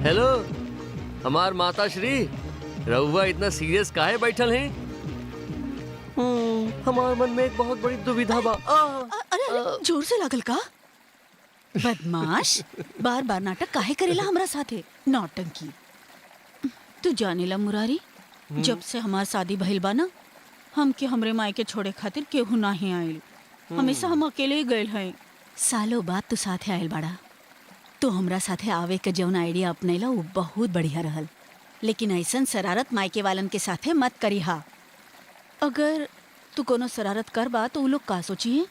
Hello हमार माता श्री, रउआ इतना सीरियस काहे बैठल हैं? हमार मन में एक बहुत बड़ी दुविधा बा। अरे जोर से लागल का? बदमाश, बार बार नाटक काहे करेला हमरा साथे? नौटंकी। तू जानेला मुरारी, जब से हमार शादी भइल बा ना, हमके हमरे माई के छोड़े खातिर केहू नाही आइल। हमेशा हम अकेले ही गइल हैं। सालों बाद तू साथे आइल बाड़ा। तू हमरा साथे आवे के जौन आइडिया अपनैला वो बहुत बढ़िया रहल, लेकिन ऐसन शरारत मायके वालन के साथे मत करिहा। अगर तू कोनो शरारत कर बा तो उ लोग का सोचिए?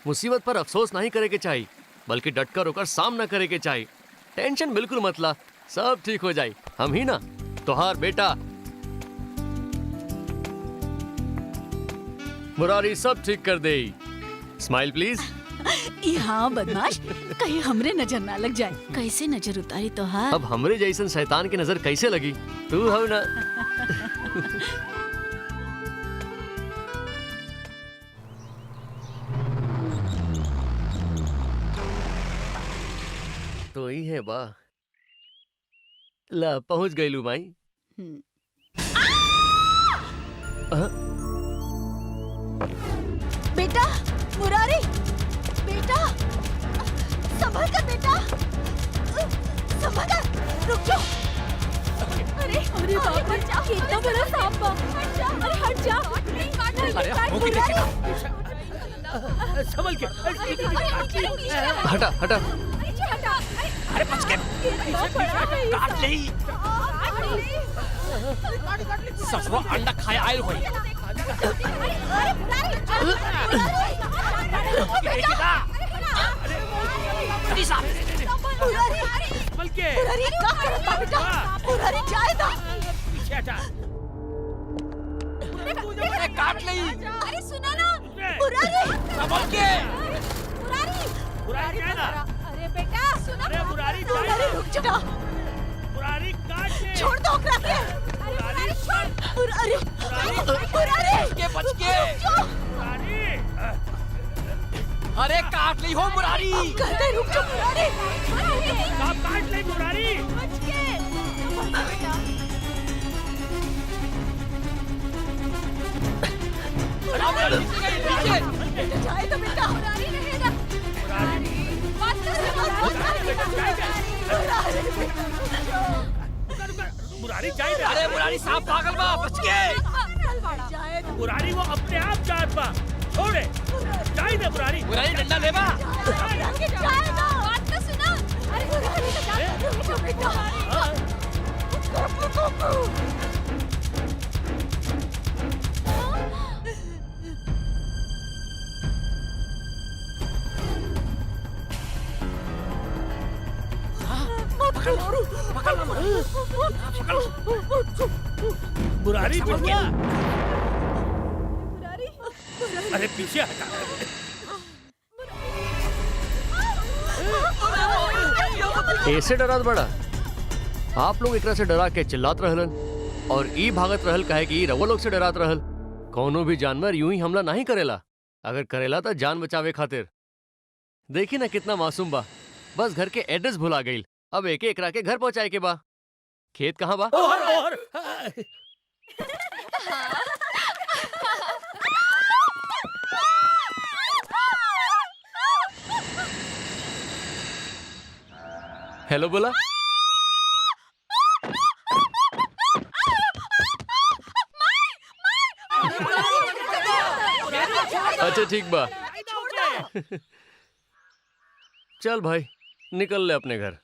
मुसीबत पर अफसोस नहीं करे के चाहिए, बल्कि डटकर होकर सामना करे के चाहिए। टेंशन बिल्कुल मत ला, सब ठीक हो जाए। हम ही ना, तोहार बेटा मुरारी सब ठीक कर दे। Smile please. हाँ बदमाश, कहीं हमरे नजर ना लग जाए। कैसे नजर उतारी तोहार? अब हमरे जैसन शैतान की नजर कैसे लगी? तू हो ना। तो ही है बा। ला पहुंच गई लू माई। बेटा मुरारी, बेटा संभल कर, बेटा संभल कर, रुक जाओ। अरे अरे बाप रे, कितना बड़ा सांप बा। अरे हट जा। संभल के। हटा हटा। अरे बच के, काट ले। ससुरा अंडा खाया आयल होई। काट ले। अरे सुना ना, संभल के। अरे बेटा सुना। अरे मुरारी रुक जा। मुरारी काट ले। छोड़ दो ओकरा के। मुरारी मुरारी, बच के। अरे काट ली हो मुरारी। कहते रुक जा मुरारी। काट ले मुरारी। बच के। जाए तो बेटा। मुरारी रहेगा। मुरारी जाए। अरे मुरारी सांप पागल बा, बच के। मुरारी वो अपने आप जाए बा, छोड़े जाए ना मुरारी। मुरारी डंडा ले बा। बात तो सुना। अरे मुरारी तो जा बेटा। मुरारी बढ़ गया। अरे पीछे हटा। ऐसे डरात बड़ा आप लोग एकरा से डरा के चिल्लात रहलन और ई भागत रहल काहे कि रवो लोग से डरात रहल। कौनो भी जानवर यूं ही हमला नहीं करेला, अगर करेला तो जान बचावे खातिर। देखी ना कितना मासूम बा, बस घर के एड्रेस भुला गई। अब एक एकरा के घर पहुंचाए के बा। खेत कहाँ बा? और हेलो बोला। अच्छा ठीक बा। चल भाई निकल ले अपने घर।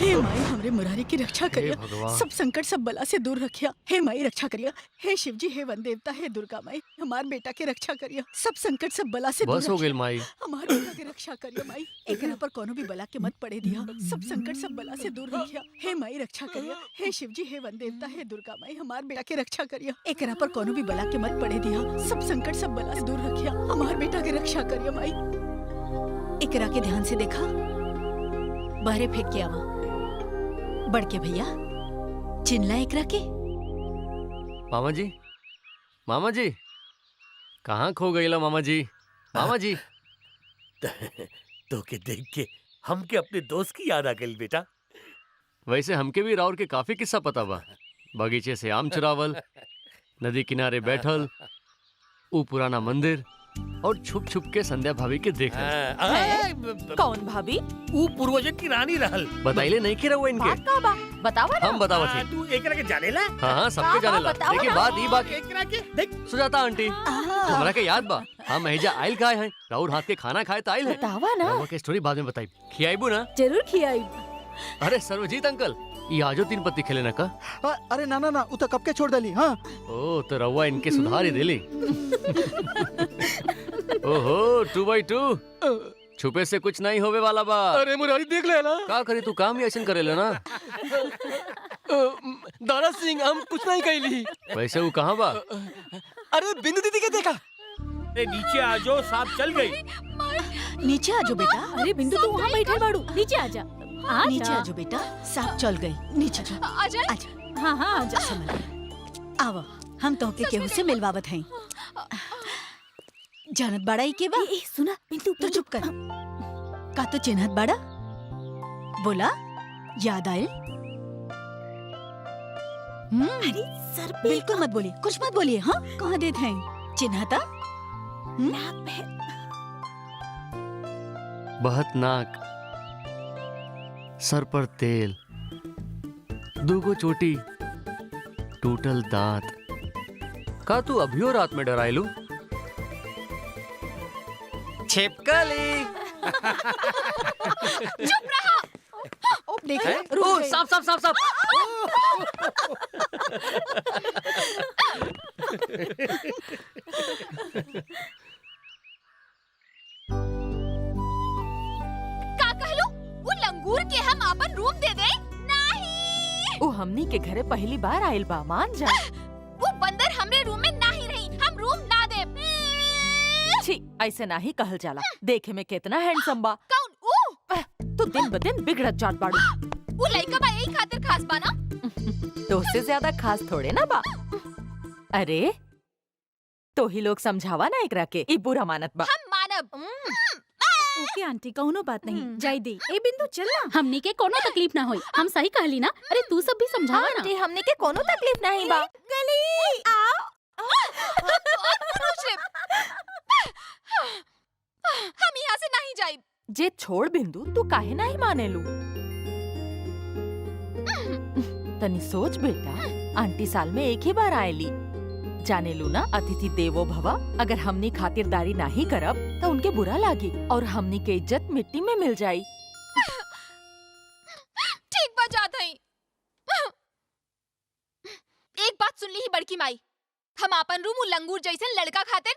हे माई हमरे मुरारी की रक्षा करिया, सब संकट सब बला से दूर रखिया। हे माई रक्षा करिया। हे शिव जी, हे वन देवता, हे दुर्गा माई, हमार बेटा के रक्षा करिया। सब संकट सब बला से दूर बस हो गई माई। हमार बेटा के रक्षा करिया माई। एकरा पर कोनो भी बला के मत पड़े दिया। सब संकट सब बला से दूर रखिया। हे माई रक्षा करिया। हे शिव जी, हे वन देवता, हे दुर्गा माई, हमार बेटा के रक्षा करिया। एकरा पर कोनो भी बला के मत पड़े दिया। सब संकट सब बला से दूर रखिया। हमार बेटा के रक्षा करिया माई। एकरा के ध्यान से देखा, बाहरे फेंक के आवा। बढ़ के भैया चिल्ला एकरा के। मामा जी, मामा जी कहाँ खो गईला मामा जी? मामा जी तो के देख के हमके अपने दोस्त की याद आ गई बेटा। वैसे हमके भी राउर के काफी किस्सा पता बा। बगीचे से आम चुरावल, नदी किनारे बैठल, ऊ पुराना मंदिर और छुप छुप के संध्या भाभी के देखल। कौन भाभी? ऊ पूर्वजन की रानी रहल। बताइले नहीं कि रहुआ इनके। बात का बा बतावा ना। हम बतावत ही। तू एकरा के जानेला? हाँ सबके जानेला। बताओ देखिए ना। बात ई बात एकरा के देख सुजाता आंटी, हमरा के याद बा हम एहिजा आइल खाए हैं, राउर हाथ के खाना खाए त आइल है। बतावा ना। रहुआ के स्टोरी बाद में बताई। खियाइबू ना? जरूर खियाई। अरे सर्वजीत अंकल, ये आजो 3 पत्ती खेले ना का? अरे ना ना ना उ तो कब के छोड़ दली। हाँ ओ तो रहुआ इनके सुधार ही देली। ओहो 2x2 छुपे से कुछ नहीं होवे वाला बा। अरे मुरारी देख ले ना। का करी तू काम ही ऐसा करेला ना। दारा सिंह हम कुछ नहीं कहली। वैसे वो कहाँ बा? अरे बिंदु दीदी के देखा। ए, नीचे आ जाओ, सांप चल गई। नीचे आ जाओ बेटा। अरे बिंदु तू वहाँ बैठे बाड़ू, नीचे आजा। नीचे आ जाओ बेटा, सांप चल गई। नीचे जाओ। आजा। आजा। हाँ हाँ आजा। आवा, हम तोहके केहू से मिलवावत हई। जानत बाड़ा ई के बा? ए सुना बिंदु तो चुप कर। का तो चिन्हत बाड़ा? बोला, याद आयल? अरे सर पे बिल्कुल मत बोलिए, कुछ मत बोलिए। हाँ कहाँ देत हैं? चिन्हता? नाक पे। बहत नाक, सर पर तेल, दूगो चोटी, टूटल दांत। का तू अभियो रात में डरायलू? छिपकली। देखिए, ओ साफ साफ साफ साफ। का कहलो? वो लंगूर के हम अपन रूम दे दे? नहीं। ओ हमनी के घरे पहली बार आइल बा, मान जा। वो बंदर हमरे रूम में नहीं रही, हम रूम ना दे। छी, ऐसे ना ही कहल जाला। देखे में कितना हैंडसम बा। कौन ऊ? तू दिन ब दिन बिगड़त जात बाड़ू। वो लड़का बा यही खातिर खास बा ना? तो उससे ज्यादा खास थोड़े ना बा। अरे तो ही लोग समझावा ना एकरा के, ई बुरा मानत बा। हम मानब। ओके आंटी कौनो बात नहीं जाई दी। ए बिंदु चल ना, हमनी के कोनो तकलीफ ना होई। हम सही कहली ना। अरे तू सब भी समझावा ना। आंटी हमने के कोनो तकलीफ नहीं बा। गली हम यहाँ से नहीं जाए। जे छोड़ बिंदु, तू काहे नहीं माने लू? तनी सोच बेटा, आंटी साल में एक ही बार आएली। जाने लू ना, अतिथि देवो भवा। अगर हमनी खातिरदारी नहीं करब तो उनके बुरा लागी और हमनी के इज्जत मिट्टी में मिल जाई। ठीक बा जात हई। एक बात सुन ली ही बड़की माई, हम अपन रूम लंगूर जैसे लड़का खातिर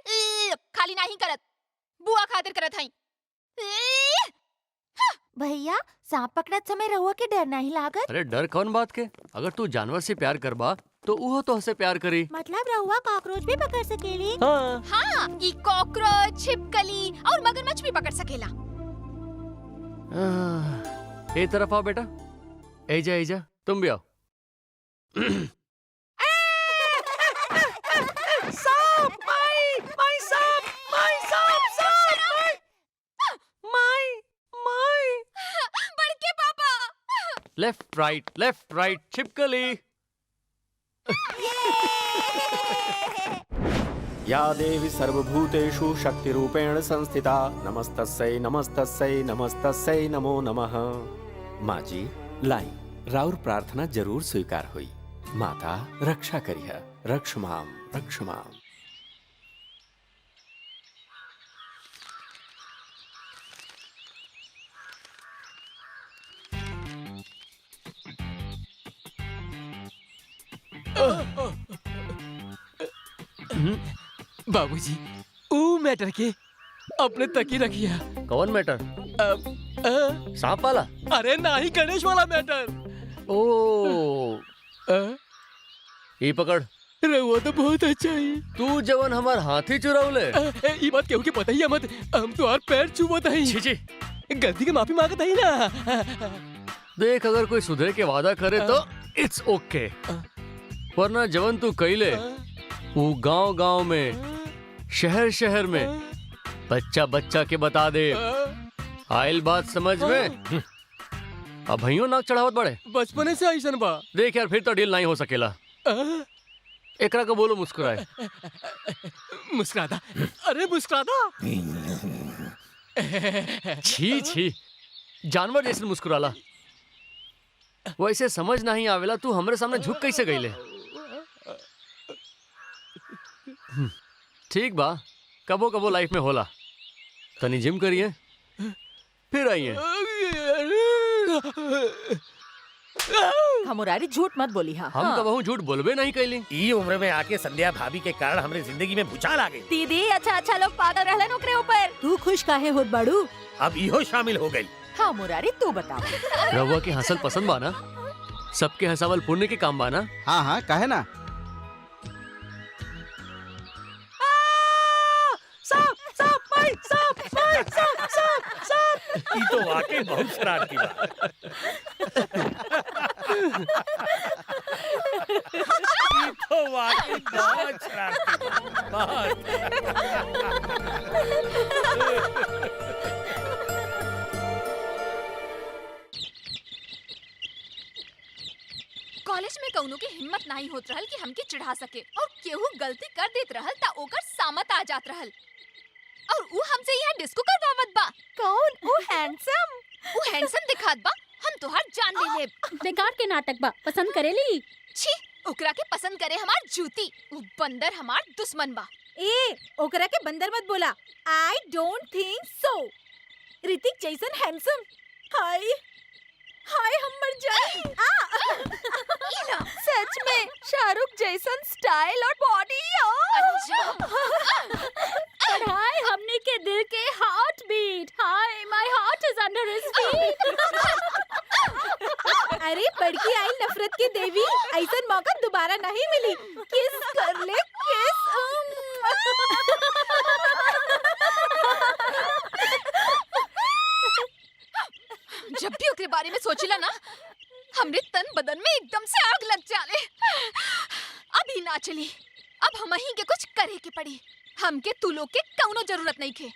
खाली नहीं करत, बुआ खातिर करत हई। भैया सांप पकड़त समय रहुआ के डर नहीं लागत? अरे डर कौन बात के? अगर तू जानवर से प्यार करबा तो वो तो से प्यार करी। मतलब रहुआ कॉकरोच भी पकड़ सकेली? हाँ। हाँ, ई कॉकरोच, छिपकली और मगरमच्छ भी पकड़ सकेला। ए तरफ आओ बेटा। एजा एजा तुम भी आओ। सांप! माई सांप! माई सांप! सांप! माई! बड़के पापा। लेफ्ट राइट छिपकली। या देवी सर्वभूतेषु शक्तिरूपेण संस्थिता नमस्तस्यै नमस्तस्यै नमस्तस्यै नमो नमः। माँ जी लाई राउर प्रार्थना जरूर स्वीकार हुई। माता रक्षा करिह, रक्ष माम। बाबूजी ऊ मैटर के अपने तकी रखिया। कौन मैटर? सांप वाला? अरे नहीं, गणेश वाला मैटर। ओ ये पकड़। रहुआ तो बहुत अच्छा है। तू जवन हमार हाथी चुरावले। ये बात केहू के पता ही मत। हम तो पैर छुबत हई। छी छी। गलती के माफी मांगत हई ना। देख अगर कोई सुधरे के वादा करे तो इट्स ओके, वरना जवन तू कइले वो गांव में, शहर में बच्चा के बता दे। आयल बात समझ में। अब भैया नाक चढ़ावत बड़े। बचपने से ऐसन बा। देख यार, फिर तो डील नहीं हो सकेला। एकरा को बोलो मुस्कुराए। मुस्कुराता, अरे मुस्कुराता। छी छी, जानवर जैसे मुस्कुराला। वैसे समझ नहीं आवेला तू हमरे सामने झुक कैसे गईले। ठीक बा, कबो कबो लाइफ में होला। तनी जिम करिए, फिर आइए। हम मुरारी झूठ मत बोली। हाँ हम कबहू झूठ बोलबे नहीं कैली। ई उम्र में आके संध्या भाभी के कारण हमरे जिंदगी में भूचाल आ गई। दीदी अच्छा अच्छा लोग पागल रहलन ओकरे ऊपर। तू खुश काहे होत बाड़ू? अब इहो शामिल हो गई। हाँ मुरारी तू बता। रहुआ के हंसल पसंद बाना? सबके हंसावल पुण्य के काम बाना? हाँ हाँ काहे ना। ई तो वाकई बहुत शरारती बा। ई तो वाकई बहुत शरारती बा, कॉलेज में कौनो की हिम्मत नहीं होत रहल कि हमके चिढ़ा सके और केहू गलती कर देत रहल ता ओकर सामत आ जात रहल और ऊ हमसे यहाँ डिस्को करवावत बा। कौन? वो हैंडसम? ऊ हैंडसम दिखात बा, हम तोहार जान ले लेब। बेकार के नाटक बा, पसंद करेली। छी, ओकरा के पसंद करे हमार जूती। ऊ बंदर हमार दुश्मन बा। ए, ओकरा के बंदर मत बोला। I don't think so. Hrithik जैसन हैंडसम। हाय हाय हम मर जाए। सच में शाहरुख जैसन स्टाइल और बॉडी। हाय हमने के दिल के हार्ट बीट। हाय my heart is under his feet. अरे बड़की आई नफरत की देवी, ऐसन मौका दोबारा नहीं मिली। किस कर ले किस। जब भी ओकरे बारे में सोचिला ना, हमरे तन बदन में एकदम से आग लग जाले। अभी ना चली, अब हम ही के कुछ करे के पड़ी। हमके तू लोग के कौनो जरूरत नहीं खे।